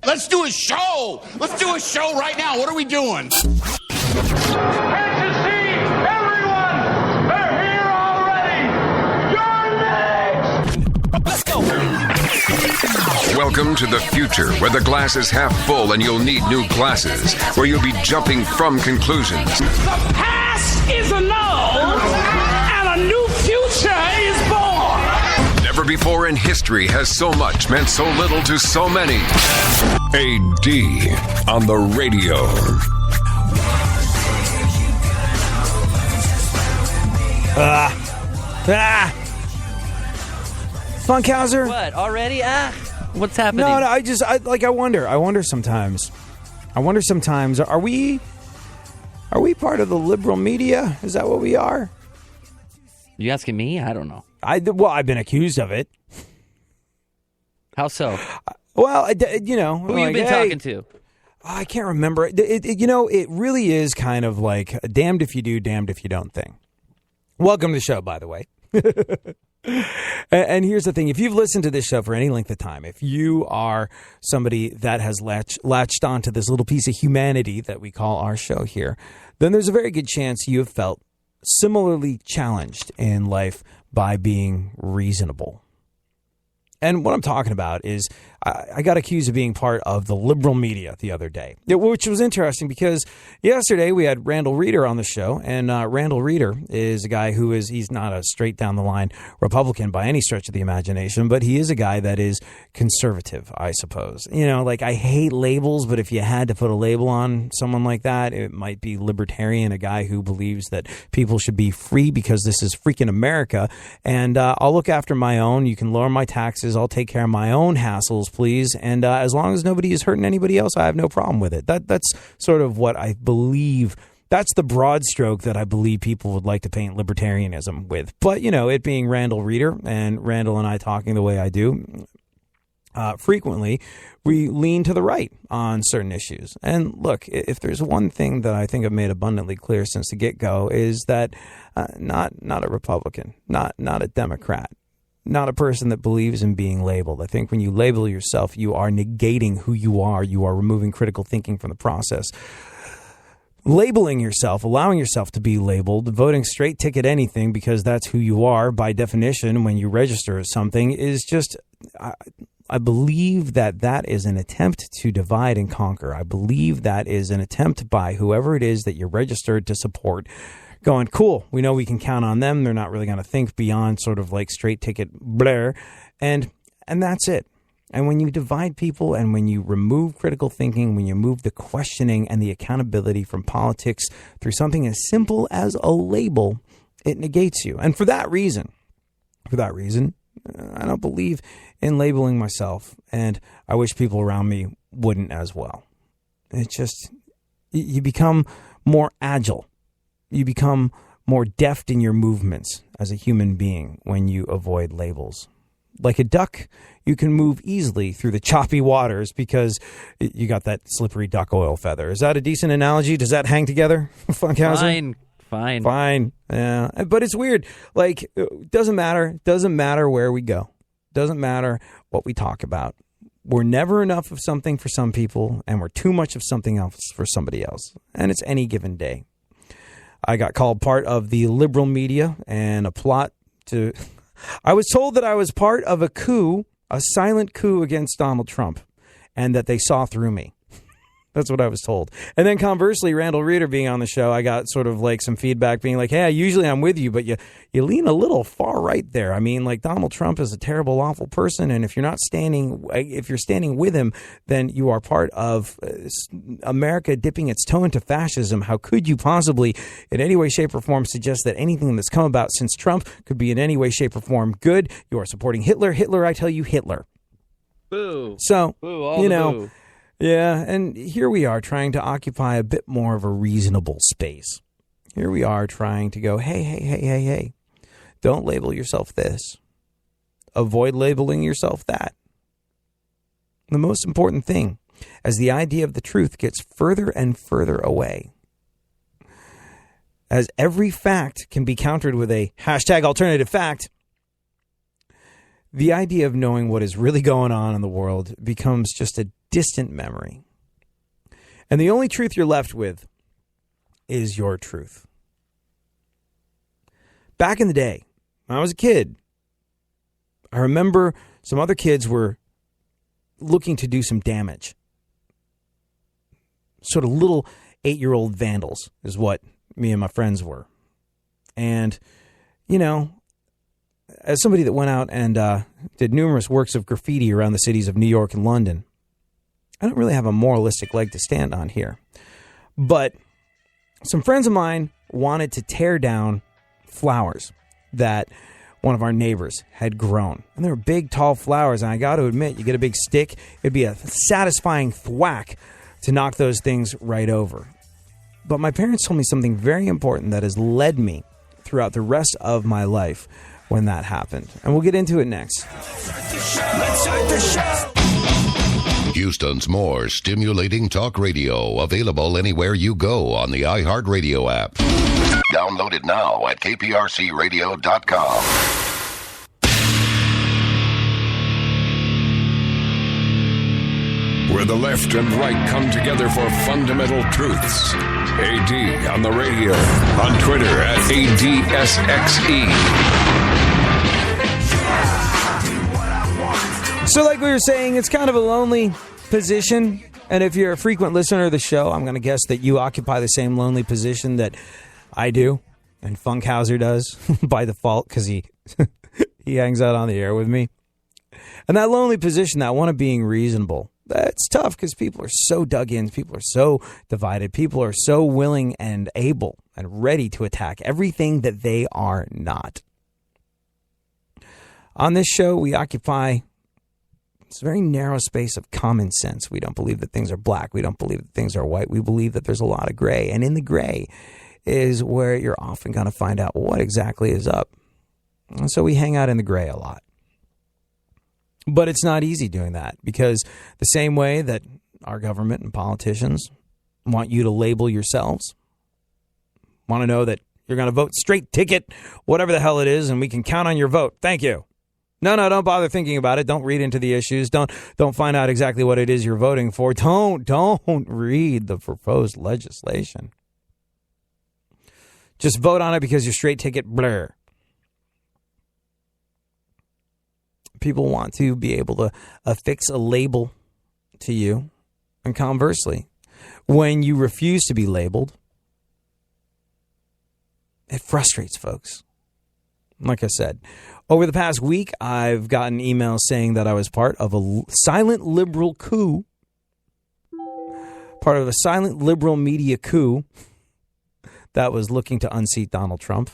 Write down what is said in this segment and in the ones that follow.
Let's do a show. Let's do a show right now. What are we doing? Let's go. Welcome to the future, where the glass is half full and you'll need new glasses, where you'll be jumping from conclusions. The past is annulled, and a new future is born. Never before in history has so much meant so little to so many. AD on the radio. Funkhauser? What, already? What's happening? No, I wonder sometimes. Are we part of the liberal media? Is that what we are? You asking me? I don't know. I've been accused of it. How so? Well, Who you been talking to? I can't remember. It really is kind of like a damned if you do, damned if you don't thing. Welcome to the show, by the way. And here's the thing. If you've listened to this show for any length of time, if you are somebody that has latched onto this little piece of humanity that we call our show here, then there's a very good chance you have felt similarly challenged in life by being reasonable. And what I'm talking about is I got accused of being part of the liberal media the other day, which was interesting because yesterday we had Randall Reeder on the show, and Randall Reeder is a guy he's not a straight down the line Republican by any stretch of the imagination, but he is a guy that is conservative, I suppose. I hate labels, but if you had to put a label on someone like that, it might be libertarian, a guy who believes that people should be free because this is freaking America, and I'll look after my own. You can lower my taxes. I'll take care of my own hassles, please. And as long as nobody is hurting anybody else, I have no problem with it. That's sort of what I believe. That's the broad stroke that I believe people would like to paint libertarianism with. But, it being Randall Reeder and Randall and I talking the way I do, frequently we lean to the right on certain issues. And look, if there's one thing that I think I've made abundantly clear since the get-go is that not a Republican, not a Democrat, not a person that believes in being labeled. I think when you label yourself, you are negating who you are. You are removing critical thinking from the process. Labeling yourself, allowing yourself to be labeled, voting straight ticket anything because that's who you are by definition when you register as something is just, I believe that is an attempt to divide and conquer. I believe that is an attempt by whoever it is that you're registered to support going, cool, we know we can count on them. They're not really going to think beyond sort of like straight ticket blur. And that's it. And when you divide people and when you remove critical thinking, when you move the questioning and the accountability from politics through something as simple as a label, it negates you. And for that reason, I don't believe in labeling myself. And I wish people around me wouldn't as well. It's just, you become more agile. You become more deft in your movements as a human being when you avoid labels. Like a duck, you can move easily through the choppy waters because you got that slippery duck oil feather. Is that a decent analogy? Does that hang together, Funkhauser? Fine. Yeah, but it's weird. Like, it doesn't matter. Doesn't matter where we go. Doesn't matter what we talk about. We're never enough of something for some people, and we're too much of something else for somebody else. And it's any given day. I got called part of the liberal media and a plot to... I was told that I was part of a coup, a silent coup against Donald Trump, and that they saw through me. That's what I was told. And then conversely, Randall Reeder being on the show, I got sort of like some feedback being like, hey, usually I'm with you, but you lean a little far right there. I mean, like Donald Trump is a terrible, awful person. And if you're standing with him, then you are part of America dipping its toe into fascism. How could you possibly in any way, shape or form suggest that anything that's come about since Trump could be in any way, shape or form good? You are supporting Hitler. Hitler, I tell you, Hitler. Boo. So, Boo, boo. Yeah, and here we are trying to occupy a bit more of a reasonable space. Here we are trying to go, hey, don't label yourself this. Avoid labeling yourself that. The most important thing, as the idea of the truth gets further and further away, as every fact can be countered with a hashtag alternative fact, the idea of knowing what is really going on in the world becomes just a distant memory. And the only truth you're left with is your truth. Back in the day, when I was a kid, I remember some other kids were looking to do some damage. Sort of little 8-year-old vandals is what me and my friends were. And, you know, as somebody that went out and did numerous works of graffiti around the cities of New York and London, I don't really have a moralistic leg to stand on here. But some friends of mine wanted to tear down flowers that one of our neighbors had grown. And they were big, tall flowers. And I got to admit, you get a big stick, it'd be a satisfying thwack to knock those things right over. But my parents told me something very important that has led me throughout the rest of my life when that happened. And we'll get into it next. Houston's more stimulating talk radio, available anywhere you go on the iHeartRadio app. Download it now at kprcradio.com. Where the left and right come together for fundamental truths. AD on the radio, on Twitter at ADSXE. So like we were saying, it's kind of a lonely position. And if you're a frequent listener of the show, I'm going to guess that you occupy the same lonely position that I do and Funkhauser does by default because he hangs out on the air with me. And that lonely position, that one of being reasonable, that's tough because people are so dug in. People are so divided. People are so willing and able and ready to attack everything that they are not. On this show, we occupy this very narrow space of common sense. We don't believe that things are black. We don't believe that things are white. We believe that there's a lot of gray. And in the gray is where you're often going to find out what exactly is up. And so we hang out in the gray a lot. But it's not easy doing that because the same way that our government and politicians want you to label yourselves, want to know that you're going to vote straight ticket, whatever the hell it is, and we can count on your vote. Thank you. No, don't bother thinking about it. Don't read into the issues. Don't find out exactly what it is you're voting for. Don't read the proposed legislation. Just vote on it because you're straight ticket blur. People want to be able to affix a label to you. And conversely, when you refuse to be labeled, it frustrates folks. Like I said, over the past week, I've gotten emails saying that I was part of a silent liberal coup, part of a silent liberal media coup that was looking to unseat Donald Trump.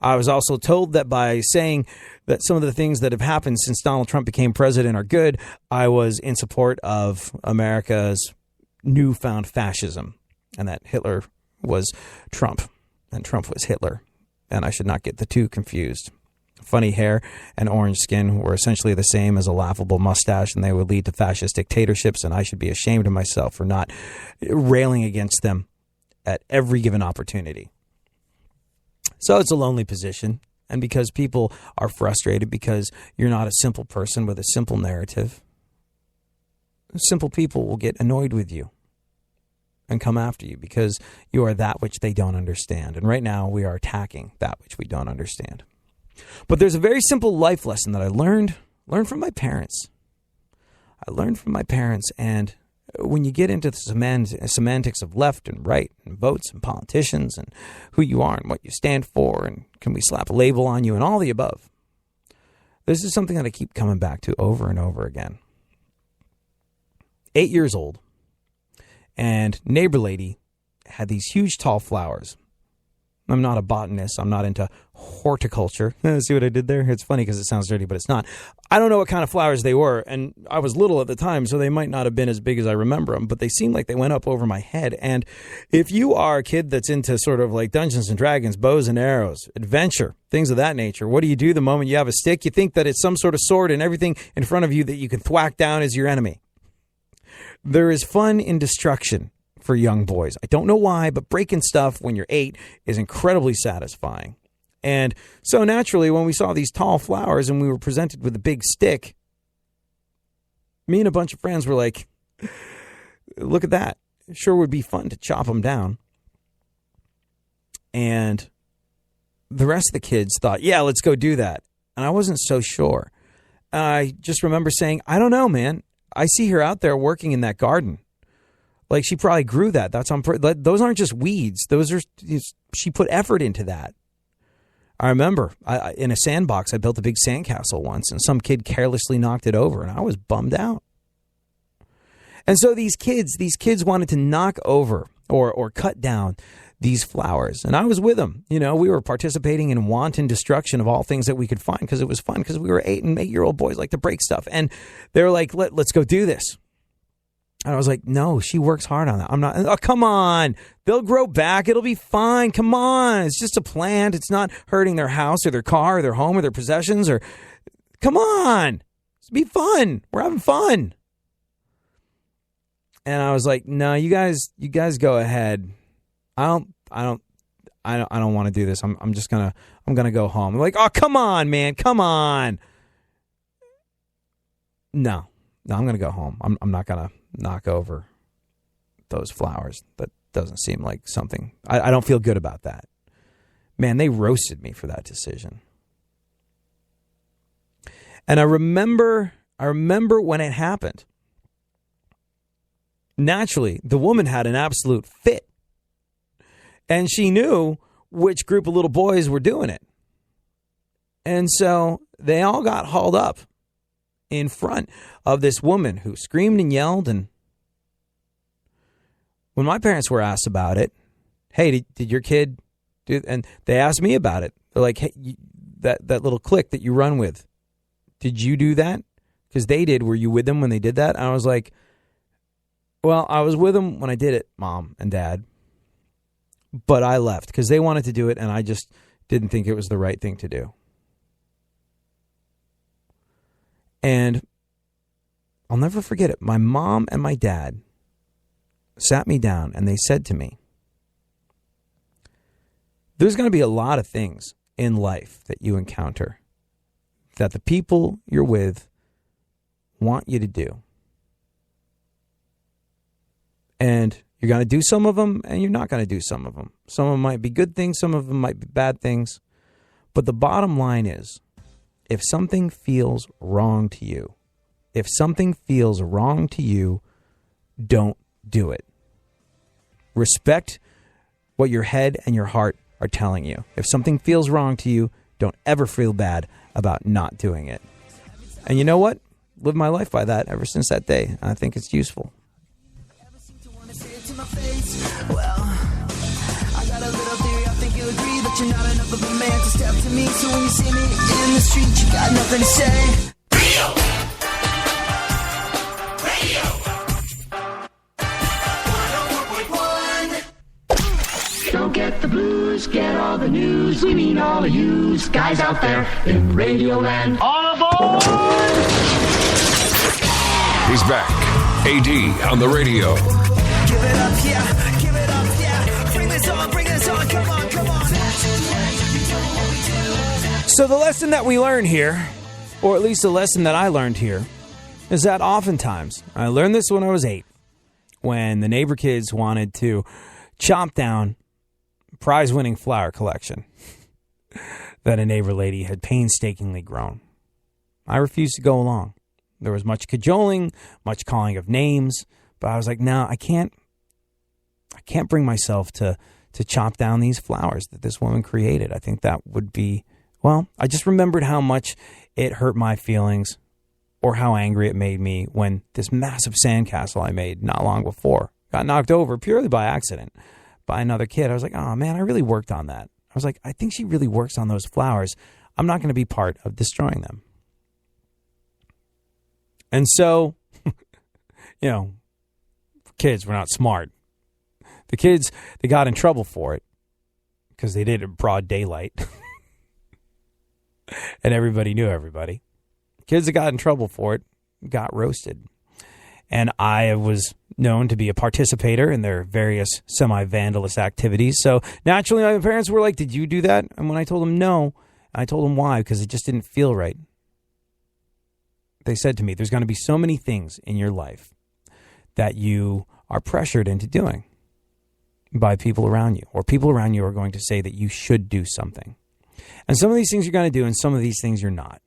I was also told that by saying that some of the things that have happened since Donald Trump became president are good, I was in support of America's newfound fascism, and that Hitler was Trump and Trump was Hitler, and I should not get the two confused. Funny hair and orange skin were essentially the same as a laughable mustache, and they would lead to fascist dictatorships, and I should be ashamed of myself for not railing against them at every given opportunity. So it's a lonely position, and because people are frustrated because you're not a simple person with a simple narrative, simple people will get annoyed with you and come after you because you are that which they don't understand. And right now we are attacking that which we don't understand. But there's a very simple life lesson that I learned from my parents. And when you get into the semantics of left and right and votes and politicians and who you are and what you stand for and can we slap a label on you and all the above, this is something that I keep coming back to over and over again. 8 years old, and neighbor lady had these huge tall flowers. I'm not a botanist. I'm not into horticulture. See what I did there? It's funny because it sounds dirty, but it's not. I don't know what kind of flowers they were, and I was little at the time, so they might not have been as big as I remember them, but they seemed like they went up over my head. And if you are a kid that's into sort of like Dungeons and Dragons, bows and arrows, adventure, things of that nature, what do the moment you have a stick? You think that it's some sort of sword and everything in front of you that you can thwack down is your enemy. There is fun in destruction for young boys. I don't know why, but breaking stuff when you're 8 is incredibly satisfying. And so naturally, when we saw these tall flowers and we were presented with a big stick, me and a bunch of friends were like, Look at that. Sure would be fun to chop them down. And the rest of the kids thought, yeah, let's go do that. And I wasn't so sure. I just remember saying, I don't know, man. I see her out there working in that garden. Like, she probably grew that. Those aren't just weeds. She put effort into that. I remember in a sandbox, I built a big sandcastle once, and some kid carelessly knocked it over, and I was bummed out. And so these kids wanted to knock over or cut down these flowers. And I was with them. We were participating in wanton destruction of all things that we could find because it was fun, because we were 8-year-old boys, like to break stuff. And they were like, let's go do this. And I was like, no, she works hard on that. I'm not. Oh, come on. They'll grow back. It'll be fine. Come on. It's just a plant. It's not hurting their house or their car or their home or their possessions. Or come on. It'll be fun. We're having fun. And I was like, no, you guys go ahead. I don't want to do this. I'm gonna go home. I'm like, oh, come on, man. Come on. No, I'm gonna go home. I'm not gonna knock over those flowers. That doesn't seem like something. I don't feel good about that. Man, they roasted me for that decision. And I remember when it happened. Naturally, the woman had an absolute fit. And she knew which group of little boys were doing it. And so they all got hauled up in front of this woman who screamed and yelled. And when my parents were asked about it, hey, did your kid do? And they asked me about it. They're like, hey, that little clique that you run with, did you do that? Because they did. Were you with them when they did that? And I was like, well, I was with them when I did it, Mom and Dad. But I left because they wanted to do it, and I just didn't think it was the right thing to do. And I'll never forget it. My mom and my dad sat me down, and they said to me, there's going to be a lot of things in life that you encounter that the people you're with want you to do. And you're going to do some of them, and you're not going to do some of them. Some of them might be good things, some of them might be bad things. But the bottom line is, if something feels wrong to you, don't do it. Respect what your head and your heart are telling you. If something feels wrong to you, don't ever feel bad about not doing it. And you know what? Lived my life by that ever since that day. I think it's useful. Well, I got a little theory, I think you'll agree that you're not enough of a man to step to me. So when you see me in the street, you got nothing to say. Radio. Don't get the blues, get all the news. We mean all of you guys out there in Radio Land. All aboard! He's back. AD on the radio. Give it up, yeah. Give it up, yeah. Bring this on. Come on. So the lesson that we learn here, or at least the lesson that I learned here, is that oftentimes, I learned this when I was 8, when the neighbor kids wanted to chop down prize-winning flower collection that a neighbor lady had painstakingly grown. I refused to go along. There was much cajoling, much calling of names, but I was like, no, I can't bring myself to chop down these flowers that this woman created. I think that would be, well, I just remembered how much it hurt my feelings or how angry it made me when this massive sandcastle I made not long before got knocked over purely by accident by another kid. I was like, oh man, I really worked on that. I was like, I think she really works on those flowers. I'm not going to be part of destroying them. And so, kids were not smart. The kids, they got in trouble for it because they did it in broad daylight. And everybody knew everybody. Kids that got in trouble for it got roasted. And I was known to be a participator in their various semi-vandalous activities. So naturally, my parents were like, did you do that? And when I told them no, I told them why, because it just didn't feel right. They said to me, there's going to be so many things in your life that you are pressured into doing by people around you, or people around you are going to say that you should do something. And some of these things you're going to do, and some of these things you're not.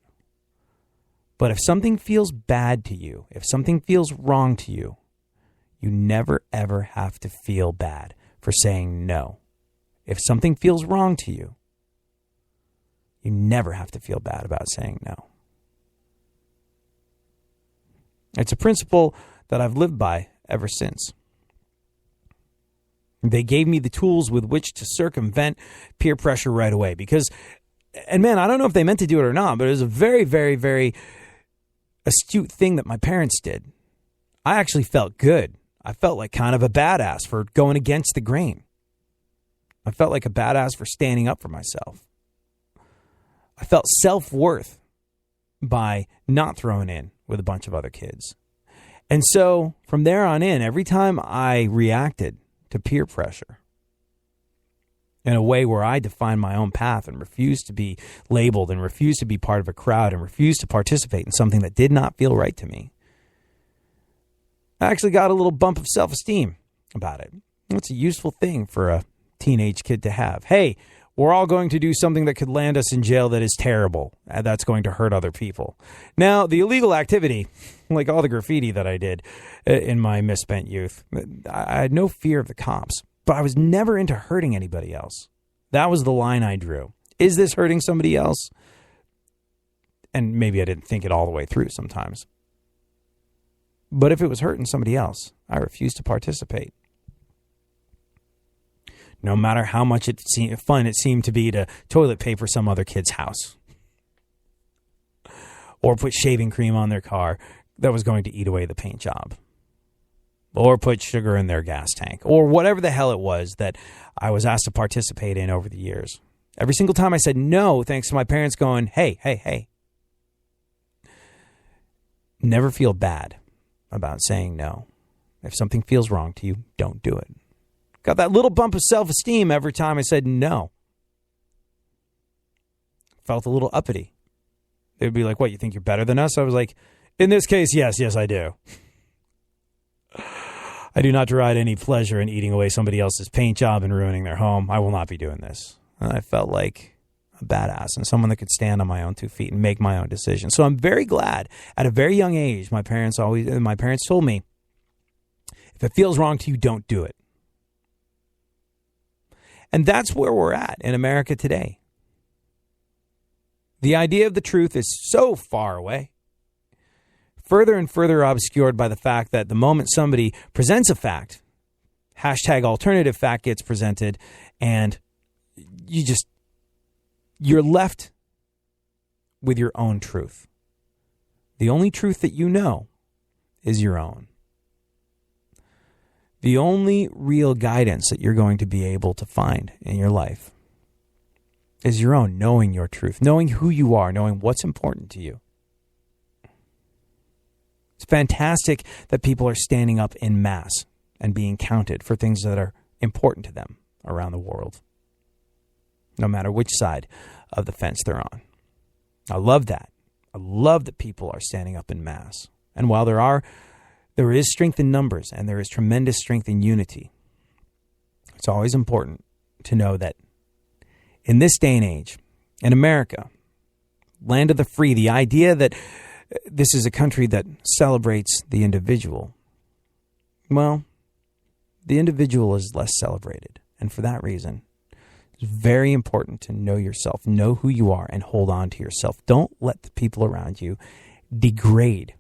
But if something feels bad to you, if something feels wrong to you, you never, ever have to feel bad for saying no. If something feels wrong to you, you never have to feel bad about saying no. It's a principle that I've lived by ever since. They gave me the tools with which to circumvent peer pressure right away because, and man, I don't know if they meant to do it or not, but it was a very, very, very astute thing that my parents did. I actually felt good. I felt like kind of a badass for going against the grain. I felt like a badass for standing up for myself. I felt self-worth by not throwing in with a bunch of other kids. And so from there on in, every time I reacted to peer pressure in a way where I defined my own path and refused to be labeled and refused to be part of a crowd and refused to participate in something that did not feel right to me, I actually got a little bump of self-esteem about it. It's a useful thing for a teenage kid to have. Hey, we're all going to do something that could land us in jail that is terrible, and that's going to hurt other people. Now, the illegal activity, like all the graffiti that I did in my misspent youth, I had no fear of the cops, but I was never into hurting anybody else. That was the line I drew. Is this hurting somebody else? And maybe I didn't think it all the way through sometimes. But if it was hurting somebody else, I refused to participate. No matter how much fun it seemed to be to toilet paper some other kid's house. Or put shaving cream on their car that was going to eat away the paint job. Or put sugar in their gas tank. Or whatever the hell it was that I was asked to participate in over the years. Every single time I said no, thanks to my parents going, hey. Never feel bad about saying no. If something feels wrong to you, don't do it. Got that little bump of self-esteem every time I said no. Felt a little uppity. They would be like, what, you think you're better than us? I was like, in this case, yes, I do. I do not derive any pleasure in eating away somebody else's paint job and ruining their home. I will not be doing this. And I felt like a badass and someone that could stand on my own 2 feet and make my own decisions. So I'm very glad at a very young age, my parents told me, if it feels wrong to you, don't do it. And that's where we're at in America today. The idea of the truth is so far away, further and further obscured by the fact that the moment somebody presents a fact, #alternative fact gets presented, and you're left with your own truth. The only truth that you know is your own. The only real guidance that you're going to be able to find in your life is your own, knowing your truth, knowing who you are, knowing what's important to you. It's fantastic that people are standing up in mass and being counted for things that are important to them around the world, no matter which side of the fence they're on. I love that. I love that people are standing up in mass. And while there is strength in numbers and there is tremendous strength in unity, it's always important to know that in this day and age, in America, land of the free, the idea that this is a country that celebrates the individual, well, the individual is less celebrated. And for that reason, it's very important to know yourself, know who you are, and hold on to yourself. Don't let the people around you degrade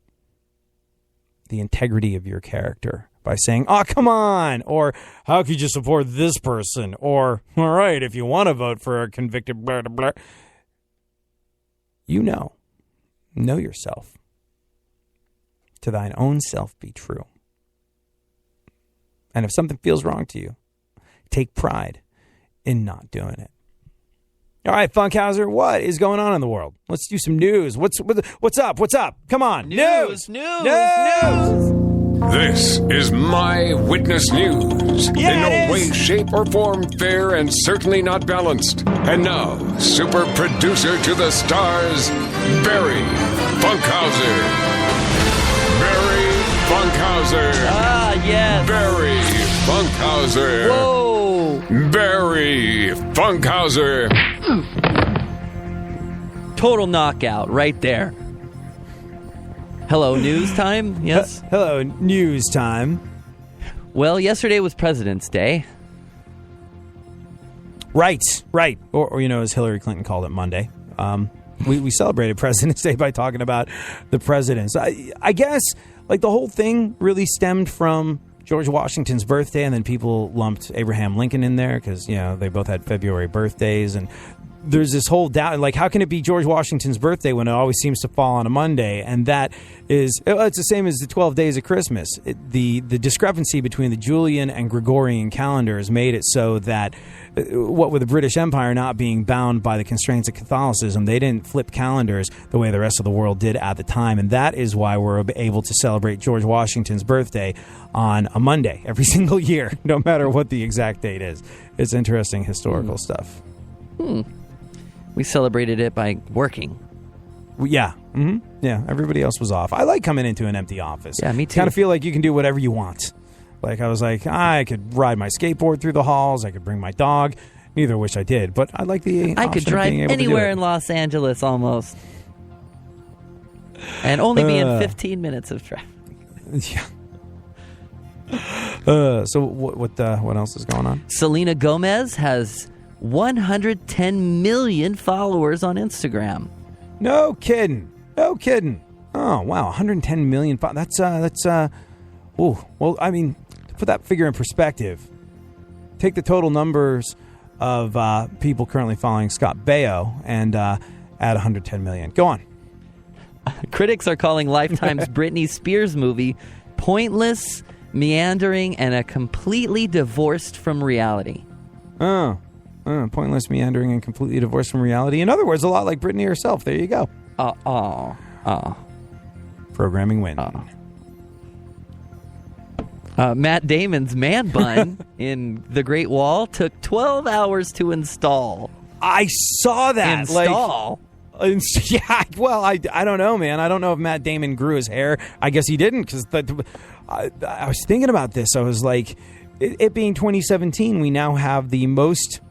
the integrity of your character by saying, oh, come on, or how could you support this person, or, all right, if you want to vote for a convicted blah, blah, blah. You know yourself. To thine own self be true. And if something feels wrong to you, take pride in not doing it. All right, Funkhauser, what is going on in the world? Let's do some news. What's up? What's up? Come on. News. This is My Witness News. Yeah, in no it is. way, shape, or form fair and certainly not balanced. And now, super producer to the stars, Barry Funkhauser. Barry Funkhauser. Ah, yes. Barry Funkhauser. Whoa. Barry Funkhauser. Total knockout right there. Hello, news time? Yes? Hello, news time. Well, yesterday was President's Day. Right. Or as Hillary Clinton called it, Monday. We celebrated President's Day by talking about the presidents. I guess, like, the whole thing really stemmed from George Washington's birthday, and then people lumped Abraham Lincoln in there because, they both had February birthdays, and there's this whole doubt, like, how can it be George Washington's birthday when it always seems to fall on a Monday? And that is, it's the same as the 12 days of Christmas. The discrepancy between the Julian and Gregorian calendars made it so that, what with the British Empire not being bound by the constraints of Catholicism, they didn't flip calendars the way the rest of the world did at the time. And that is why we're able to celebrate George Washington's birthday on a Monday every single year, no matter what the exact date is. It's interesting historical stuff. We celebrated it by working. Yeah. Mm-hmm. Yeah. Everybody else was off. I like coming into an empty office. Yeah, me too. Kind of feel like you can do whatever you want. Like, I was like, I could ride my skateboard through the halls. I could bring my dog. Neither of which I did. But I like the I could drive anywhere in Los Angeles almost. And only be in 15 minutes of traffic. Yeah. So what else is going on? Selena Gomez has 110 million followers on Instagram. No kidding. Oh, wow. 110 million. Well, I mean, to put that figure in perspective, take the total numbers of people currently following Scott Baio and add 110 million. Go on. Critics are calling Lifetime's Britney Spears movie pointless, meandering, and a completely divorced from reality. Pointless, meandering, and completely divorced from reality. In other words, a lot like Britney herself. There you go. Programming win. Matt Damon's man bun in The Great Wall took 12 hours to install. I saw that. Install? Yeah, well, I don't know, man. I don't know if Matt Damon grew his hair. I guess he didn't, because I was thinking about this. I was like, it being 2017, we now have the most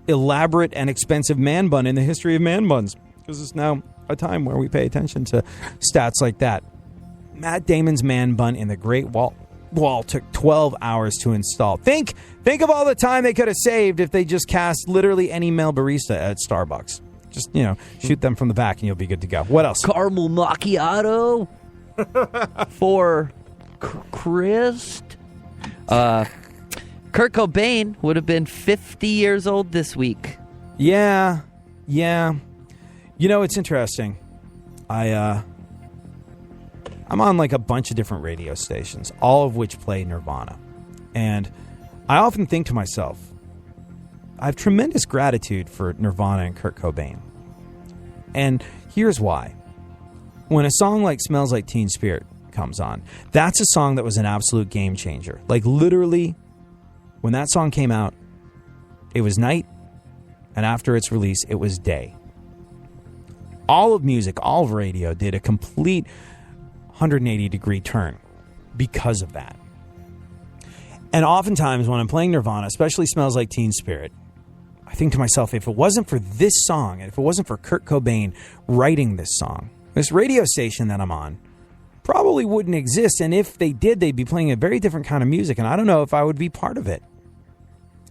elaborate and expensive man bun in the history of man buns, because it's now a time where we pay attention to stats like that. Matt Damon's man bun in The Great Wall took 12 hours to install. Think of all the time they could have saved if they just cast literally any male barista at Starbucks. Just, shoot them from the back and you'll be good to go. What else? Caramel macchiato for Chris. Kurt Cobain would have been 50 years old this week. Yeah. It's interesting. I'm on like a bunch of different radio stations, all of which play Nirvana. And I often think to myself, I have tremendous gratitude for Nirvana and Kurt Cobain. And here's why. When a song like Smells Like Teen Spirit comes on, that's a song that was an absolute game changer. Like, literally, when that song came out, it was night, and after its release, it was day. All of music, all of radio did a complete 180-degree turn because of that. And oftentimes when I'm playing Nirvana, especially Smells Like Teen Spirit, I think to myself, if it wasn't for this song, and if it wasn't for Kurt Cobain writing this song, this radio station that I'm on probably wouldn't exist. And if they did, they'd be playing a very different kind of music. And I don't know if I would be part of it.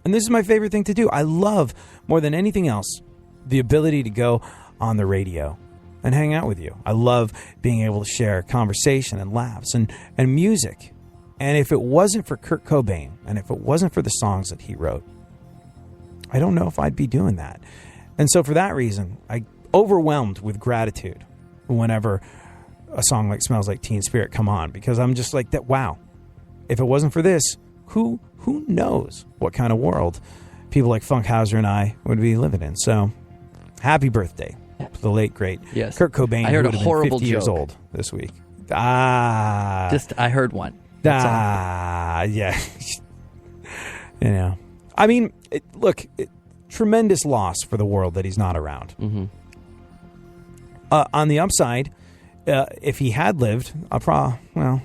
And this is my favorite thing to do. I love, more than anything else, the ability to go on the radio and hang out with you. I love being able to share conversation and laughs and music. And if it wasn't for Kurt Cobain, and if it wasn't for the songs that he wrote, I don't know if I'd be doing that. And so for that reason, I overwhelmed with gratitude whenever a song like Smells Like Teen Spirit come on, because I'm just like, that. Wow, if it wasn't for this, who knows what kind of world people like Funkhauser and I would be living in. So happy birthday to the late, great Kurt Cobain. I heard who a horrible 50 years joke. old this week. I heard one. Yeah. I mean, tremendous loss for the world that he's not around. Mm-hmm. On the upside, if he had lived, a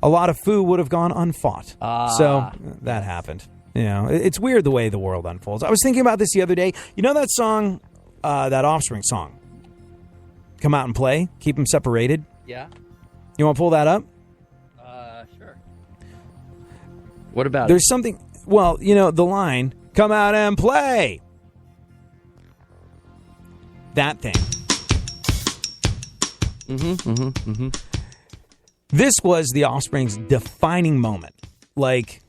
lot of food would have gone unfought. So that happened. You know, it's weird the way the world unfolds. I was thinking about this the other day. You know that song, that Offspring song, Come Out and Play, Keep Them Separated? Yeah. You want to pull that up? Sure. What about There's something, well, you know, the line, come out and play. That thing. This was the Offspring's defining moment. Like,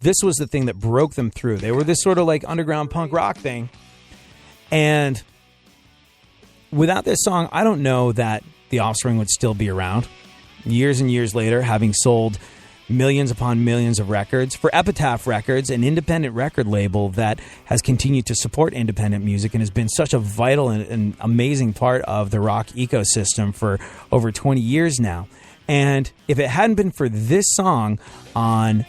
this was the thing that broke them through. They were this sort of like underground punk rock thing. And without this song, I don't know that the Offspring would still be around. Years and years later, having sold millions upon millions of records for Epitaph Records, an independent record label that has continued to support independent music and has been such a vital and amazing part of the rock ecosystem for over 20 years now. And if it hadn't been for this song on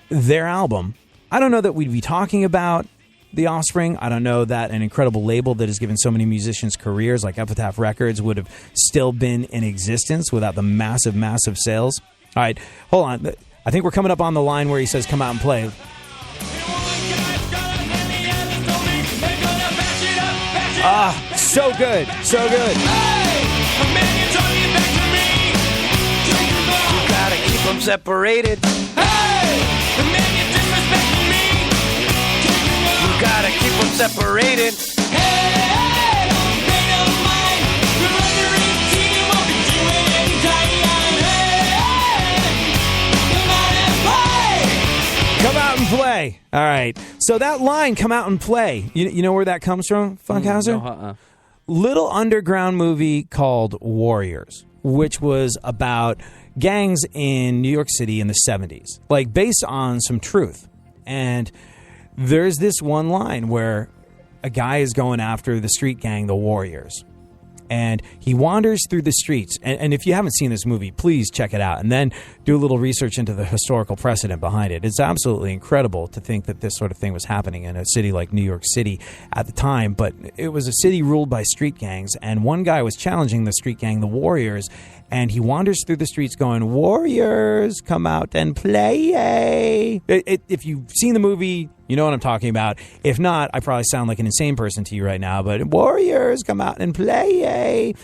their album, I don't know that we'd be talking about the Offspring. I don't know that an incredible label that has given so many musicians careers like Epitaph Records would have still been in existence without the massive, massive sales. All right, hold on. I think we're coming up on the line where he says, come out and play. So good. So good. You gotta keep them separated. You gotta keep them separated. Come out and play. All right. So that line, come out and play, you know where that comes from, Funkhauser? Little underground movie called Warriors, which was about gangs in New York City in the 70s, like based on some truth. And there's this one line where a guy is going after the street gang, the Warriors. And he wanders through the streets. And if you haven't seen this movie, please check it out. And then do a little research into the historical precedent behind it. It's absolutely incredible to think that this sort of thing was happening in a city like New York City at the time. But it was a city ruled by street gangs. And one guy was challenging the street gang, the Warriors. And he wanders through the streets going, Warriors, come out and play. If you've seen the movie, you know what I'm talking about. If not, I probably sound like an insane person to you right now. But Warriors, come out and play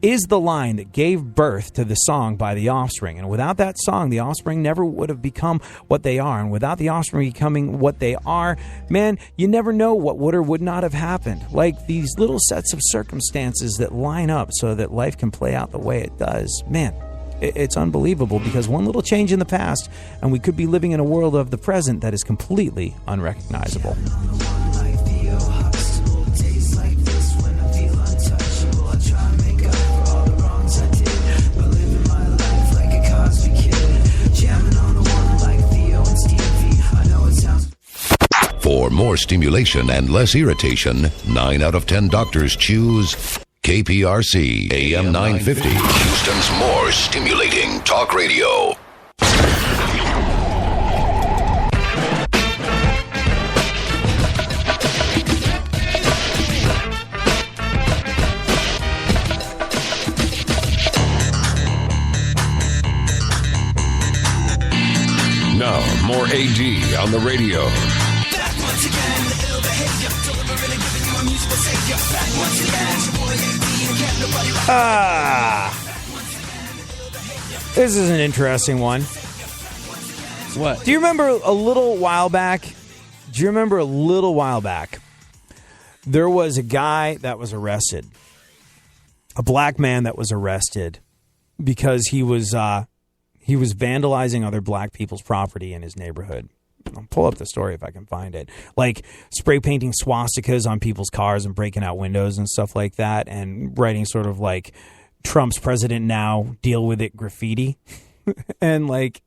is the line that gave birth to the song by The Offspring. And without that song, The Offspring never would have become what they are. And without The Offspring becoming what they are, man, you never know what would or would not have happened. Like these little sets of circumstances that line up so that life can play out the way it does. Man, it's unbelievable because one little change in the past and we could be living in a world of the present that is completely unrecognizable. For more stimulation and less irritation, 9 out of 10 doctors choose KPRC AM 950, Houston's more stimulating talk radio. Now, more AD on the radio. This is an interesting one. What? Do you remember a little while back? There was a guy that was arrested, a black man that was arrested because he was vandalizing other black people's property in his neighborhood. I'll pull up the story if I can find it. Like spray painting swastikas on people's cars and breaking out windows and stuff like that, and writing sort of like Trump's president now, deal with it graffiti. And like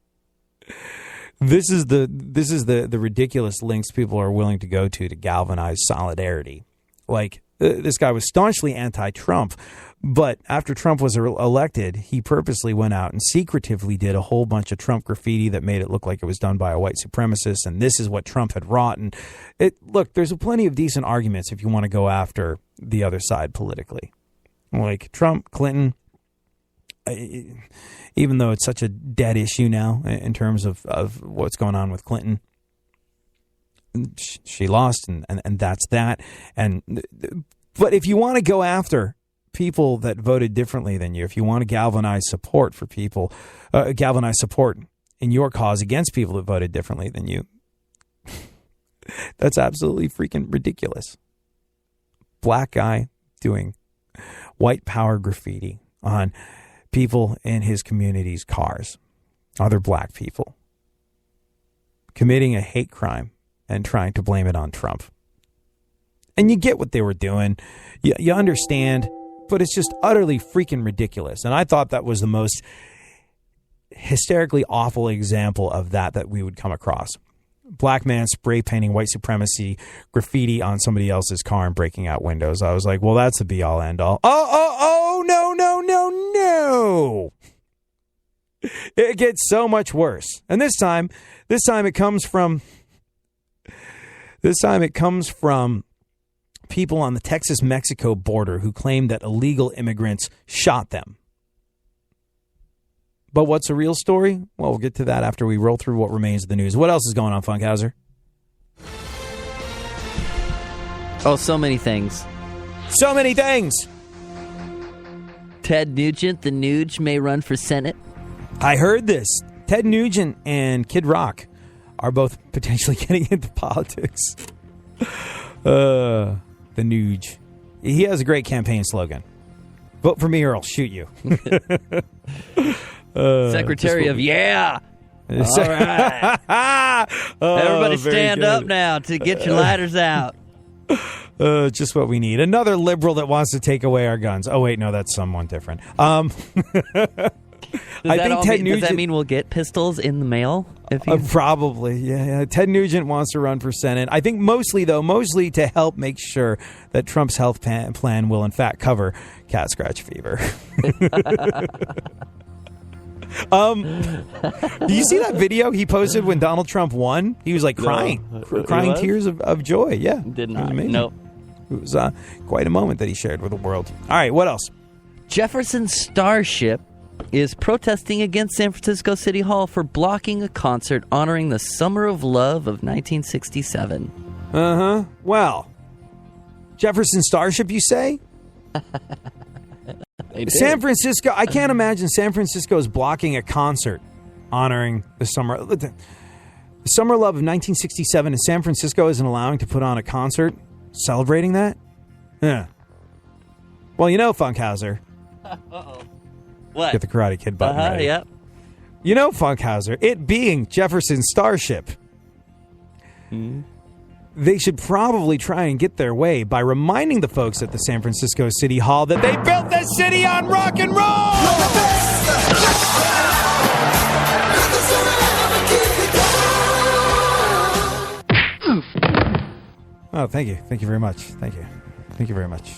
this is the ridiculous lengths people are willing to go to galvanize solidarity. Like this guy was staunchly anti-Trump, but after Trump was elected, he purposely went out and secretively did a whole bunch of Trump graffiti that made it look like it was done by a white supremacist, and this is what Trump had wrought. And look, there's plenty of decent arguments if you want to go after the other side politically. Like Trump, Clinton, even though it's such a dead issue now in terms of what's going on with Clinton. She lost, and that's that. But if you want to go after people that voted differently than you, if you want to galvanize support for people, galvanize support in your cause against people that voted differently than you, that's absolutely freaking ridiculous. Black guy doing white power graffiti on people in his community's cars, other black people, committing a hate crime and trying to blame it on Trump. And you get what they were doing. You understand, but it's just utterly freaking ridiculous. And I thought that was the most hysterically awful example of that we would come across. Black man spray painting white supremacy graffiti on somebody else's car and breaking out windows. I was like, well, that's a be all end all. Oh, no. It gets so much worse. And this time it comes from people on the Texas-Mexico border who claim that illegal immigrants shot them. But what's the real story? Well, we'll get to that after we roll through what remains of the news. What else is going on, Funkhauser? Oh, so many things. So many things! Ted Nugent, the Nuge, may run for Senate. I heard this. Ted Nugent and Kid Rock are both potentially getting into politics. The Nuge. He has a great campaign slogan. Vote for me or I'll shoot you. Secretary of Yeah. All right. Everybody stand up now to get your lighters out. Just what we need. Another liberal that wants to take away our guns. Oh, wait, no, that's someone different. Does that mean we'll get pistols in the mail? Probably, yeah. Ted Nugent wants to run for Senate. I think mostly to help make sure that Trump's health plan will, in fact, cover cat scratch fever. Do you see that video he posted when Donald Trump won? He was like crying tears of joy. Yeah. Did not. Nope. It was quite a moment that he shared with the world. All right, what else? Jefferson Starship is protesting against San Francisco City Hall for blocking a concert honoring the Summer of Love of 1967. Uh-huh. Well, Jefferson Starship, you say? San Francisco, I can't imagine San Francisco is blocking a concert honoring the Summer of Love of 1967, and San Francisco isn't allowing to put on a concert celebrating that? Yeah. Well, you know, Funkhauser. Uh-oh. What? Get the Karate Kid button ready. Yep. You know, Funkhauser, it being Jefferson Starship, they should probably try and get their way by reminding the folks at the San Francisco City Hall that they built this city on rock and roll! Oh, thank you. Thank you very much. Thank you. Thank you very much.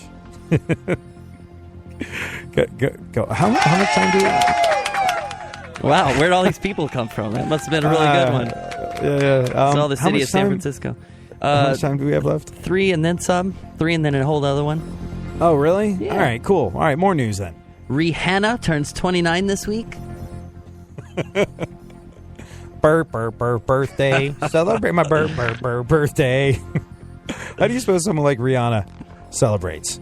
Go. How much time do we have? Wow, where'd all these people come from? That must have been a really good one. Yeah. It's all the city of San Francisco. How much time do we have left? 3 and then some. 3 and then a whole other one. Oh, really? Yeah. All right, cool. All right, more news then. Rihanna turns 29 this week. Birthday. Celebrate my birthday. How do you suppose someone like Rihanna celebrates?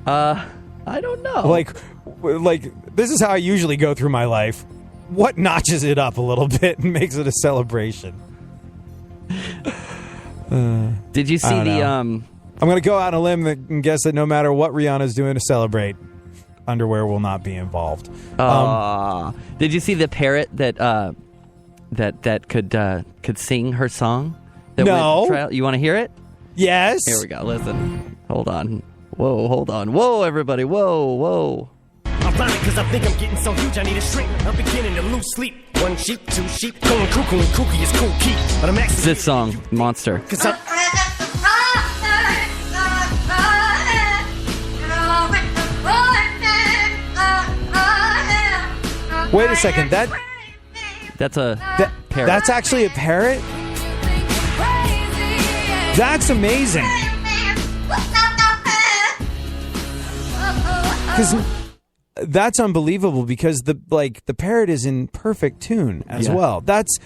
I don't know. Like this is how I usually go through my life. What notches it up a little bit and makes it a celebration? Did you see the I'm going to go out on a limb and guess that no matter what Rihanna's doing to celebrate, underwear will not be involved. Did you see the parrot that could sing her song? No. You want to hear it? Yes. Here we go. Listen. Hold on. Whoa, hold on. Whoa, everybody. Whoa. I'm running because I think I'm getting so huge I need a shrink. I'm beginning to lose sleep. 1 sheep, 2 sheep, going cuckoo and kooky is cool key. But I'm actually this song, Monster. Wait a second. That's a parrot. That's actually a parrot? That's amazing. That's unbelievable because the parrot is in perfect tune as well. That's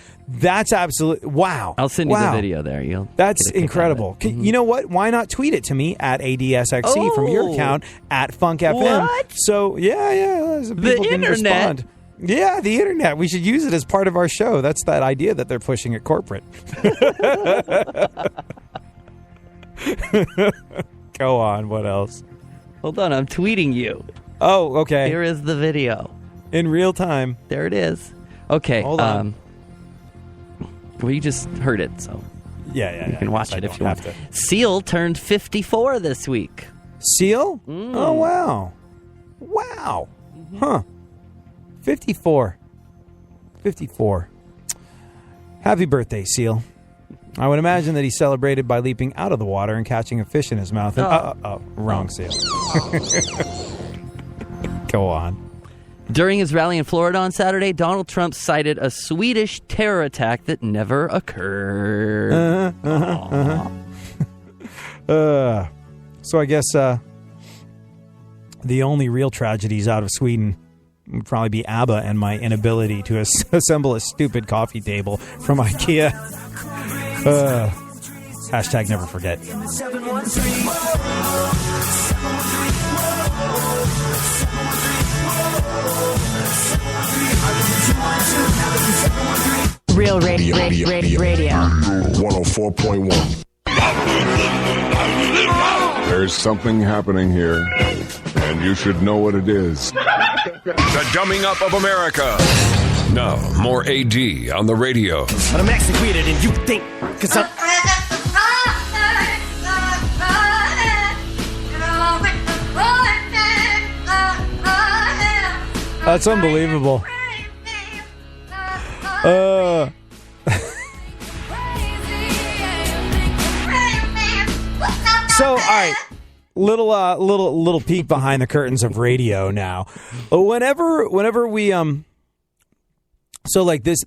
absolutely wow. I'll send you the video there. That's incredible. You know what? Why not tweet it to me at ADSXC from your account at FunkFM? What? So so people can respond. Yeah, the internet. We should use it as part of our show. That's that idea that they're pushing at corporate. Go on. What else? Hold on. I'm tweeting you. Oh, okay. Here is the video. In real time. There it is. Okay. Hold on. Well, you just heard it, so yeah. You can watch it if you want. to. Seal turned 54 this week. Seal? Oh, wow. Wow. Huh. 54. Happy birthday, Seal. I would imagine that he celebrated by leaping out of the water and catching a fish in his mouth. And, wrong Seal. Go on. During his rally in Florida on Saturday, Donald Trump cited a Swedish terror attack that never occurred. So I guess the only real tragedies out of Sweden would probably be ABBA and my inability to assemble a stupid coffee table from IKEA. Hashtag never forget. Real radio. 104.1. There's something happening here, and you should know what it is. The Dumbing Up of America. Now, more AD on the radio. But I'm actually weirder than you think, because I'm... That's unbelievable. So, all right, little peek behind the curtains of radio now. Whenever we so like this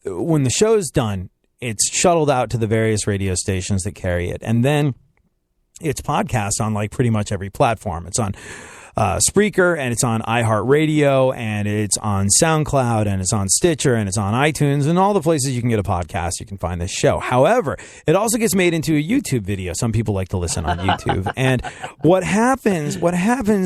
when the show's done, it's shuttled out to the various radio stations that carry it, and then it's podcast on like pretty much every platform. It's on Spreaker, and it's on iHeartRadio, and it's on SoundCloud, and it's on Stitcher, and it's on iTunes, and all the places you can get a podcast, you can find this show. However, it also gets made into a YouTube video. Some people like to listen on YouTube. And what happens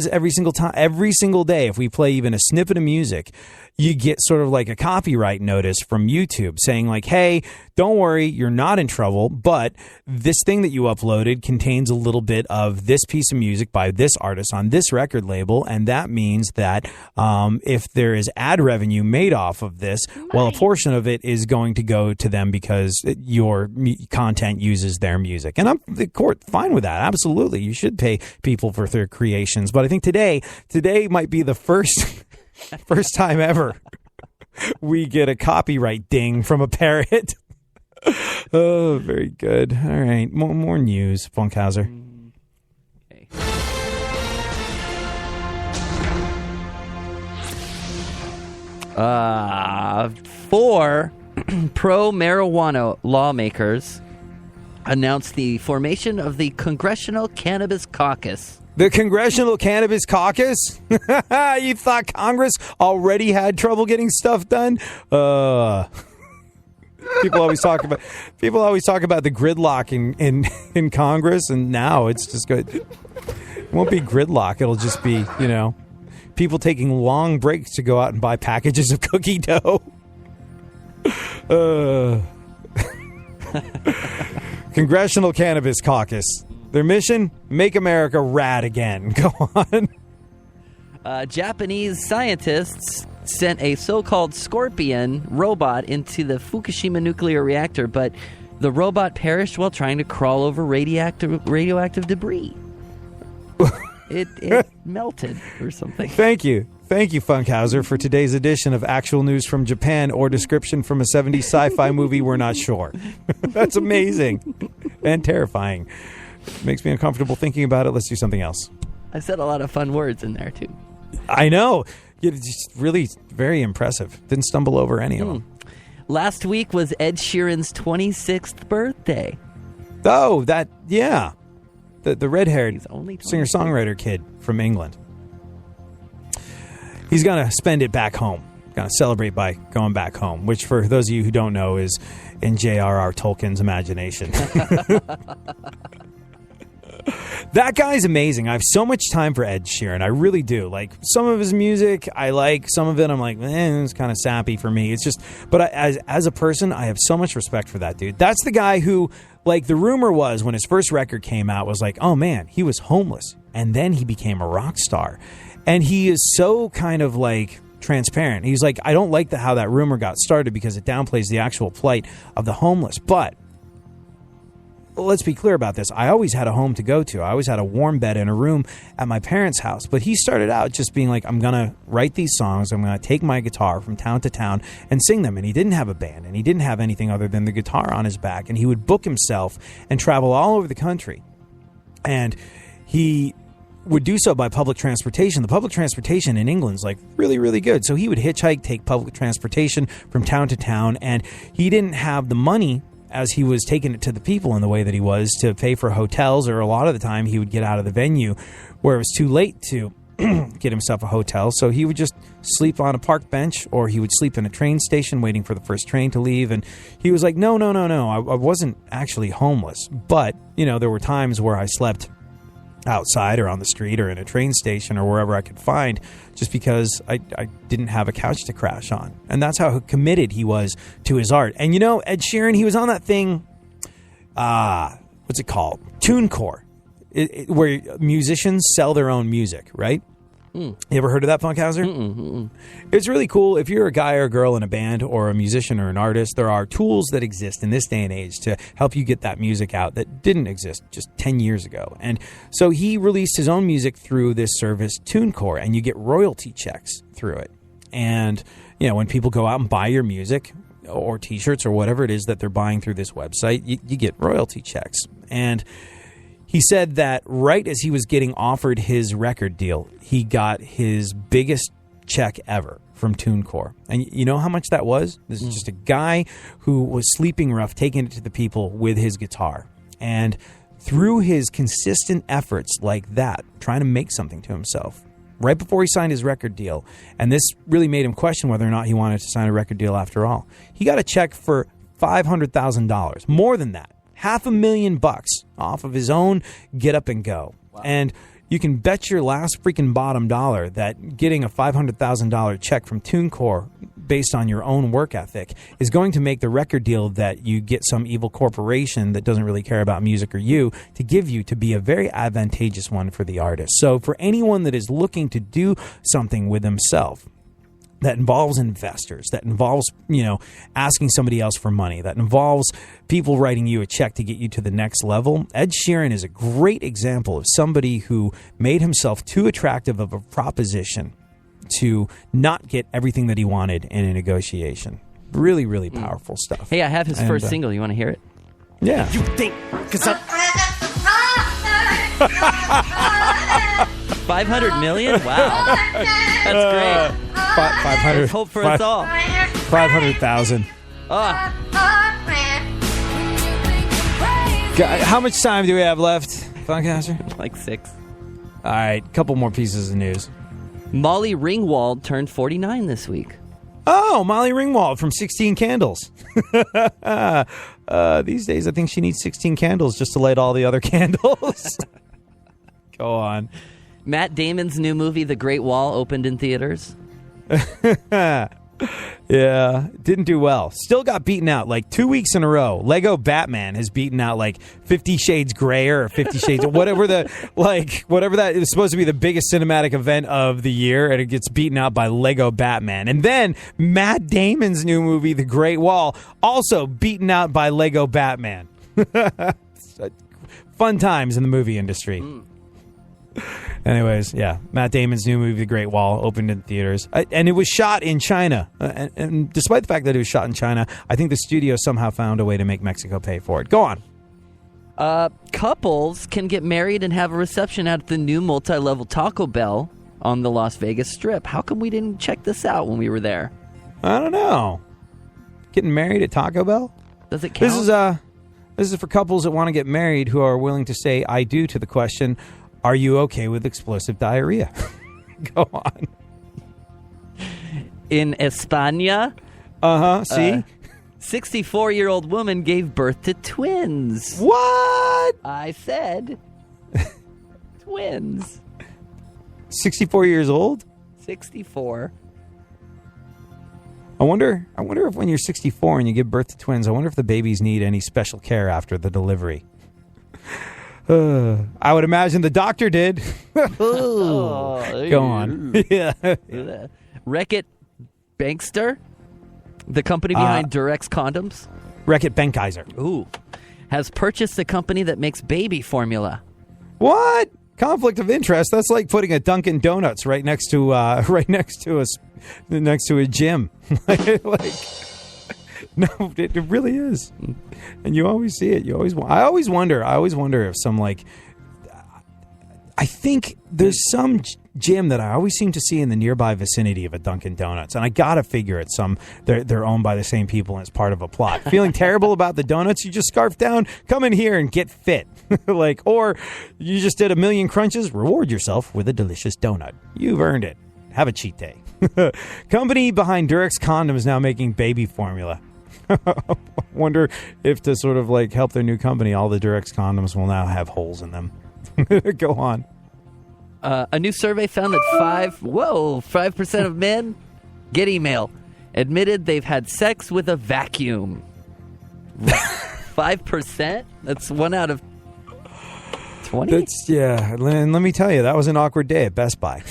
every single time, every single day, if we play even a snippet of music, you get sort of like a copyright notice from YouTube saying like, hey, don't worry, you're not in trouble, but this thing that you uploaded contains a little bit of this piece of music by this artist on this record label, and that means that if there is ad revenue made off of this, well, a portion of it is going to go to them because your content uses their music. And I'm the court fine with that. Absolutely. You should pay people for their creations. But I think today might be the first time ever we get a copyright ding from a parrot. Oh, very good. All right. More news, Funkhauser. Okay. Four pro-marijuana lawmakers announced the formation of the Congressional Cannabis Caucus. The Congressional Cannabis Caucus? You thought Congress already had trouble getting stuff done? People always talk about the gridlock in Congress, and now it's just good. It won't be gridlock. It'll just be, people taking long breaks to go out and buy packages of cookie dough. Congressional Cannabis Caucus. Their mission? Make America rad again. Go on. Japanese scientists sent a so-called Scorpion robot into the Fukushima nuclear reactor, but the robot perished while trying to crawl over radioactive debris. It melted or something. Thank you, Funkhauser, for today's edition of Actual News from Japan or description from a 70s sci-fi movie we're not sure. That's amazing and terrifying. Makes me uncomfortable thinking about it. Let's do something else. I said a lot of fun words in there, too. I know. It's just really very impressive. Didn't stumble over any of them. Last week was Ed Sheeran's 26th birthday. Oh, yeah. The red-haired singer-songwriter kid from England. he's going to spend it back home. Going to celebrate by going back home, which for those of you who don't know is in J.R.R. Tolkien's imagination. That guy's amazing. I have so much time for Ed Sheeran. I really do. Like, some of his music I like, some of it I'm like, it's kind of sappy for me. It's just, but as a person, I have so much respect for that dude. That's the guy who, like, the rumor was when his first record came out was like, oh man, he was homeless. And then he became a rock star. And he is so kind of like transparent. He's like, I don't like how that rumor got started because it downplays the actual plight of the homeless. But let's be clear about this. I always had a home to go to. I always had a warm bed in a room at my parents' house. But he started out just being like, I'm going to write these songs. I'm going to take my guitar from town to town and sing them. And he didn't have a band. And he didn't have anything other than the guitar on his back. And he would book himself and travel all over the country. And he would do so by public transportation. The public transportation in England's like really, really good. So he would hitchhike, take public transportation from town to town. And he didn't have the money as he was taking it to the people in the way that he was to pay for hotels, or a lot of the time he would get out of the venue where it was too late to get himself a hotel. So he would just sleep on a park bench, or he would sleep in a train station waiting for the first train to leave. And he was like, no, I wasn't actually homeless. But, there were times where I slept outside or on the street or in a train station or wherever I could find, just because I didn't have a couch to crash on. And that's how committed he was to his art. And Ed Sheeran, he was on that thing, what's it called? TuneCore, where musicians sell their own music, right? You ever heard of that, Funkhauser? It's really cool. If you're a guy or a girl in a band or a musician or an artist, there are tools that exist in this day and age to help you get that music out that didn't exist just 10 years ago. And so he released his own music through this service, TuneCore, and you get royalty checks through it. And, when people go out and buy your music or T-shirts or whatever it is that they're buying through this website, you get royalty checks. And he said that right as he was getting offered his record deal, he got his biggest check ever from TuneCore. And you know how much that was? This is just a guy who was sleeping rough, taking it to the people with his guitar. And through his consistent efforts like that, trying to make something to himself, right before he signed his record deal, and this really made him question whether or not he wanted to sign a record deal after all, he got a check for $500,000, more than that. $500,000 off of his own Get Up and Go. Wow. And you can bet your last freaking bottom dollar that getting a $500,000 check from TuneCore based on your own work ethic is going to make the record deal that you get some evil corporation that doesn't really care about music or you to give you to be a very advantageous one for the artist. So for anyone that is looking to do something with himself, that involves investors, that involves, asking somebody else for money, that involves people writing you a check to get you to the next level, Ed Sheeran is a great example of somebody who made himself too attractive of a proposition to not get everything that he wanted in a negotiation. Really, really powerful stuff. Hey, I have his first single. You want to hear it? Yeah. You think, 'cause I'm... 500 million? Wow. That's great. 500. Hope for us all. 500,000. How much time do we have left, Funkhauser? Like 6. All right, couple more pieces of news. Molly Ringwald turned 49 this week. Oh, Molly Ringwald from 16 Candles. These days, I think she needs 16 candles just to light all the other candles. Go on. Matt Damon's new movie, The Great Wall, opened in theaters. Yeah, didn't do well. Still got beaten out like 2 weeks in a row. Lego Batman has beaten out like 50 Shades Grayer or 50 Shades, whatever that is supposed to be the biggest cinematic event of the year, and it gets beaten out by Lego Batman. And then Matt Damon's new movie, The Great Wall, also beaten out by Lego Batman. Fun times in the movie industry. Anyways, yeah, Matt Damon's new movie, The Great Wall, opened in theaters. And it was shot in China. And despite the fact that it was shot in China, I think the studio somehow found a way to make Mexico pay for it. Go on. Couples can get married and have a reception at the new multi-level Taco Bell on the Las Vegas Strip. How come we didn't check this out when we were there? I don't know. Getting married at Taco Bell? Does it count? This is for couples that want to get married who are willing to say I do to the question, are you okay with explosive diarrhea? Go on. In España, See? 64-year-old woman gave birth to twins. What? I said twins. 64 years old? 64. I wonder if when you're 64 and you give birth to twins, I wonder if the babies need any special care after the delivery. I would imagine the doctor did. Go on. Yeah. Reckitt Bankster, the company behind Durex condoms. Reckitt Benckiser. Ooh. Has purchased a company that makes baby formula. What? Conflict of interest? That's like putting a Dunkin' Donuts right next to a gym. No, it really is, and you always see it. I always wonder if some I think there's some gym that I always seem to see in the nearby vicinity of a Dunkin' Donuts, and I gotta figure it's they're owned by the same people and it's part of a plot. Feeling terrible about the donuts you just scarfed down? Come in here and get fit. Or you just did 1,000,000 crunches? Reward yourself with a delicious donut. You've earned it. Have a cheat day. Company behind Durex condoms now making baby formula. Wonder if to sort of help their new company, all the Durex condoms will now have holes in them. Go on. A new survey found that 5% of men get email admitted they've had sex with a vacuum. 5%? That's 1 out of 20? And let me tell you, that was an awkward day at Best Buy.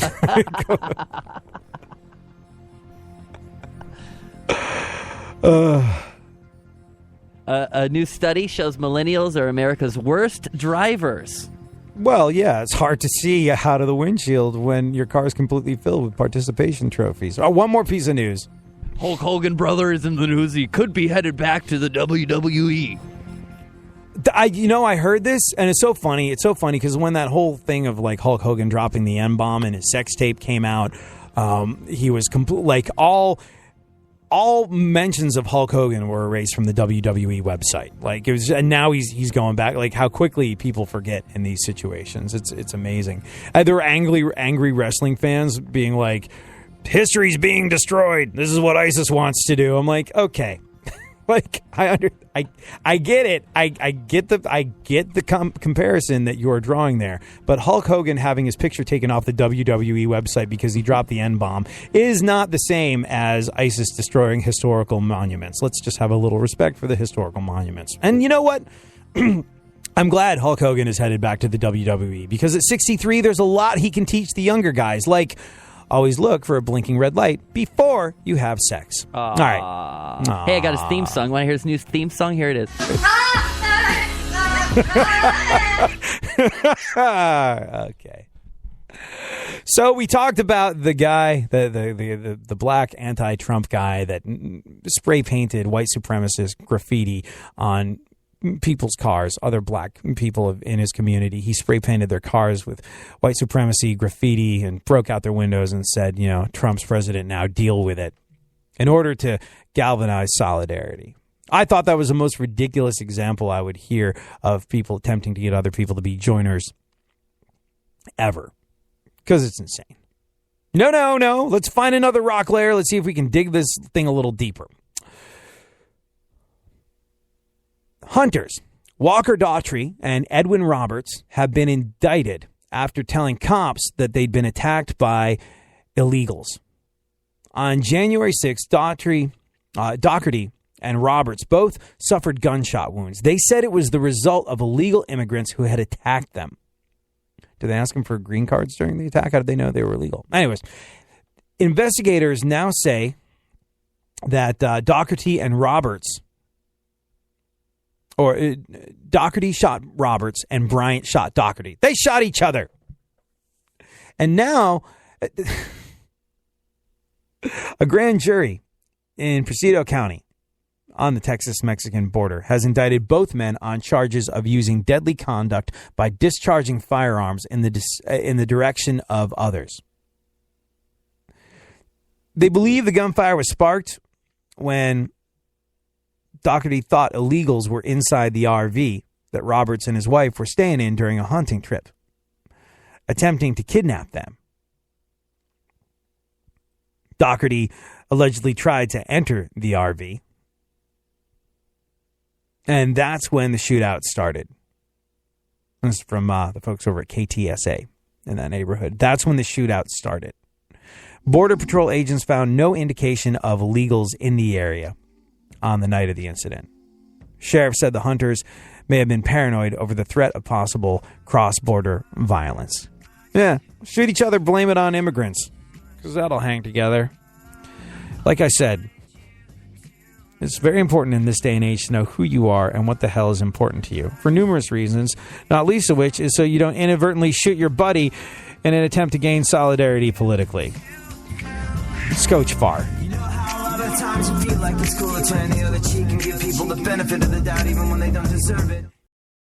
A new study shows millennials are America's worst drivers. Well, yeah, it's hard to see out of the windshield when your car is completely filled with participation trophies. Oh, one more piece of news. Hulk Hogan brother is in the news. He could be headed back to the WWE. I heard this, and it's so funny. It's so funny because when that whole thing of Hulk Hogan dropping the N-bomb and his sex tape came out, he was all mentions of Hulk Hogan were erased from the WWE website. And now he's going back. How quickly people forget in these situations. It's amazing. There were angry wrestling fans being like, "History's being destroyed. This is what ISIS wants to do." I'm like, okay. I get it. I get the comparison that you're drawing there. But Hulk Hogan having his picture taken off the WWE website because he dropped the N-bomb is not the same as ISIS destroying historical monuments. Let's just have a little respect for the historical monuments. And you know what? I'm glad Hulk Hogan is headed back to the WWE because at 63, there's a lot he can teach the younger guys. Always look for a blinking red light before you have sex. All right. Hey, I got his theme song. Want to hear his new theme song? Here it is. Okay. So we talked about the guy, the black anti-Trump guy that spray painted white supremacist graffiti on people's cars, other black people in his community. He spray painted their cars with white supremacy graffiti and broke out their windows and said, Trump's president now, deal with it, in order to galvanize solidarity. I thought that was the most ridiculous example I would hear of people attempting to get other people to be joiners ever, because it's insane. No. Let's find another rock layer. Let's see if we can dig this thing a little deeper. Hunters Walker Daughtry and Edwin Roberts have been indicted after telling cops that they'd been attacked by illegals. On January 6th, Daugherty and Roberts both suffered gunshot wounds. They said it was the result of illegal immigrants who had attacked them. Did they ask them for green cards during the attack? How did they know they were illegal? Anyways, investigators now say that Daugherty and Roberts, Daugherty shot Roberts and Bryant shot Daugherty. They shot each other. And now a grand jury in Presidio County on the Texas-Mexican border has indicted both men on charges of using deadly conduct by discharging firearms in the direction of others. They believe the gunfire was sparked when Daugherty thought illegals were inside the RV that Roberts and his wife were staying in during a hunting trip, attempting to kidnap them. Daugherty allegedly tried to enter the RV. And that's when the shootout started. This is from the folks over at KTSA in that neighborhood. That's when the shootout started. Border Patrol agents found no indication of illegals in the area on the night of the incident. Sheriff said the hunters may have been paranoid over the threat of possible cross-border violence. Yeah, shoot each other, blame it on immigrants, because that'll hang together. Like I said, it's very important in this day and age to know who you are and what the hell is important to you, for numerous reasons, not least of which is so you don't inadvertently shoot your buddy in an attempt to gain solidarity politically. Scotch Farr. You know how a lot of times you feel like it's cool to turn the other cheek and give people the benefit of the doubt even when they don't deserve it.